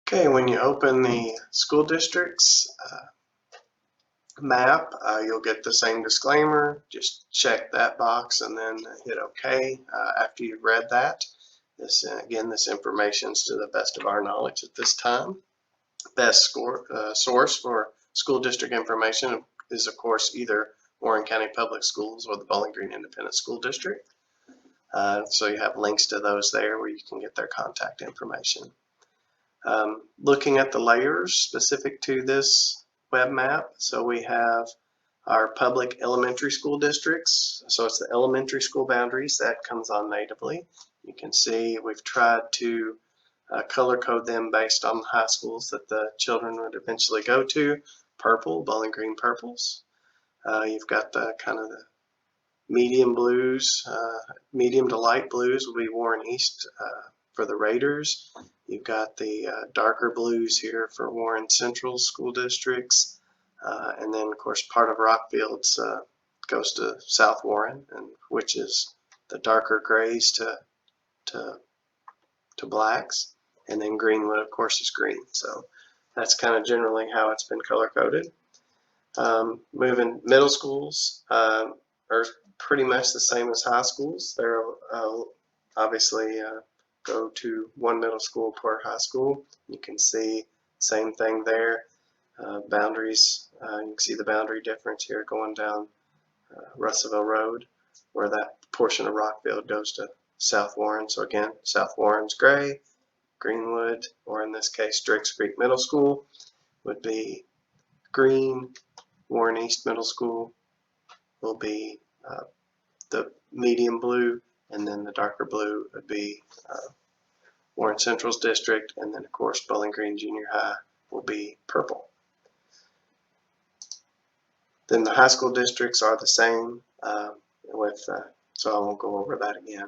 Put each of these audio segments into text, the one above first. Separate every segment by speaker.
Speaker 1: Okay, when you open the school district's map, you'll get the same disclaimer. Just check that box and then hit OK after you've read that. This information is to the best of our knowledge at this time. Best source for school district information is, of course, either Warren County Public Schools or the Bowling Green Independent School District. So you have links to those there where you can get their contact information. Looking at the layers specific to this web map, so we have our public elementary school districts. So it's the elementary school boundaries that comes on natively. You can see we've tried to color code them based on the high schools that the children would eventually go to. Purple, Bowling Green purples. You've got the kind of the medium blues, medium to light blues will be Warren East for the Raiders. You've got the darker blues here for Warren Central school districts, and then of course part of Rockfield's goes to South Warren, and which is the darker grays to blacks, and then Greenwood of course is green. So that's kind of generally how it's been color coded. Moving middle schools are pretty much the same as high schools. They're obviously go to one middle school per high school. You can see same thing there. Boundaries, you can see the boundary difference here going down Russellville Road, where that portion of Rockfield goes to South Warren. So again, South Warren's gray, Greenwood, or in this case Drakes Creek Middle School, would be green. Warren East Middle School will be the medium blue, and then the darker blue would be Warren Central's district, and then of course Bowling Green Junior High will be purple. Then the high school districts are the same so I won't go over that again.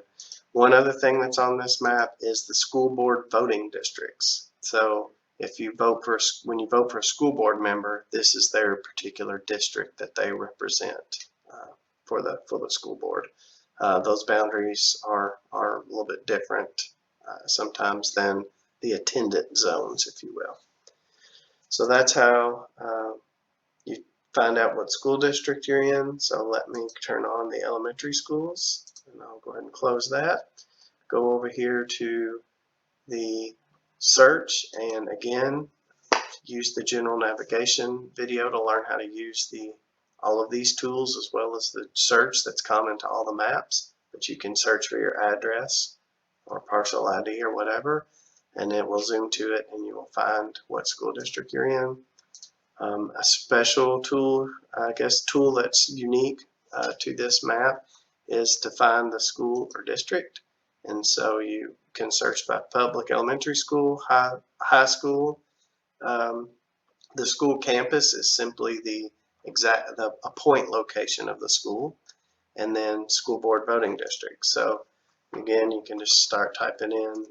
Speaker 1: One other thing that's on this map is the school board voting districts. So if you vote when you vote for a school board member, this is their particular district that they represent for the school board. Those boundaries are a little bit different sometimes than the attendant zones, if you will. So that's how you find out what school district you're in. So let me turn on the elementary schools, and I'll go ahead and close that. Go over here to the search, and again, use the general navigation video to learn how to use all of these tools, as well as the search that's common to all the maps. But you can search for your address or parcel ID or whatever, and it will zoom to it, and you will find what school district you're in. A special tool, tool that's unique to this map is to find the school or district. And so you can search by public elementary school, high school. The school campus is simply a point location of the school, and then school board voting district. So again, you can just start typing in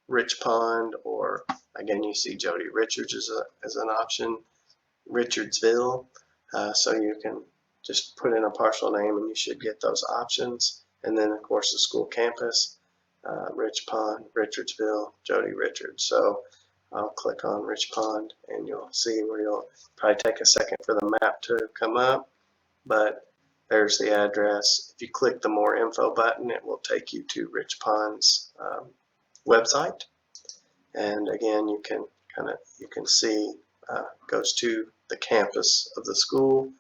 Speaker 1: Rich Pond, or again, you see Jody Richards as an option, Richardsville. So you can just put in a partial name and you should get those options. And then of course the school campus, Rich Pond, Richardsville, Jody Richards. So I'll click on Rich Pond, and you'll see where you'll probably take a second for the map to come up, but there's the address. If you click the more info button, it will take you to Rich Pond's website, and again you can see goes to the campus of the school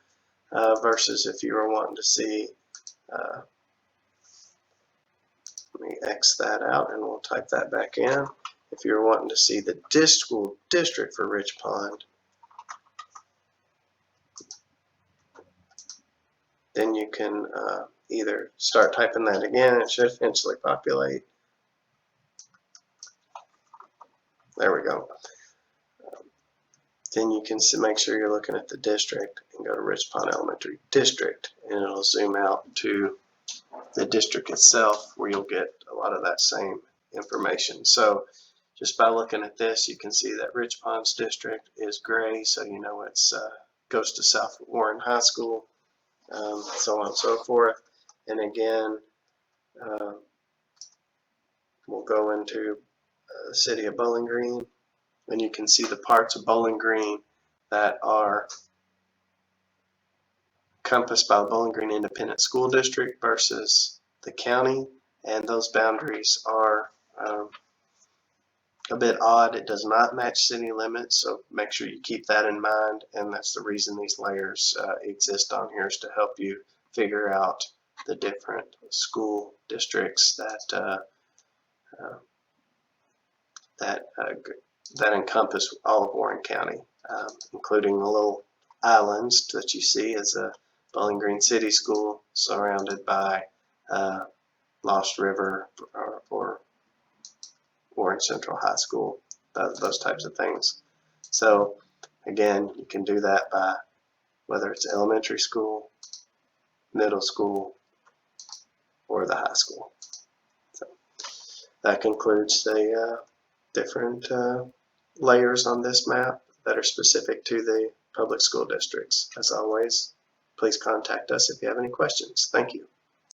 Speaker 1: versus if you were wanting to see let me X that out and we'll type that back in. If you're wanting to see the school district for Rich Pond, then you can either start typing that again, it should eventually populate. There we go. Then you can make sure you're looking at the district and go to Rich Pond Elementary District, and it'll zoom out to the district itself where you'll get a lot of that same information. So just by looking at this, you can see that Rich Pond's district is gray, so you know it goes to South Warren High School, so on and so forth. And again, we'll go into the city of Bowling Green, and you can see the parts of Bowling Green that are encompassed by the Bowling Green Independent School District versus the county, and those boundaries are a bit odd. It does not match city limits, so make sure you keep that in mind, and that's the reason these layers exist on here, is to help you figure out the different school districts that encompass all of Warren County, including the little islands that you see as a Bowling Green City School surrounded by Lost River or Warren Central High School, those types of things. So again, you can do that by whether it's elementary school, middle school, or the high school. So that concludes the different layers on this map that are specific to the public school districts. As always, please contact us if you have any questions. Thank you.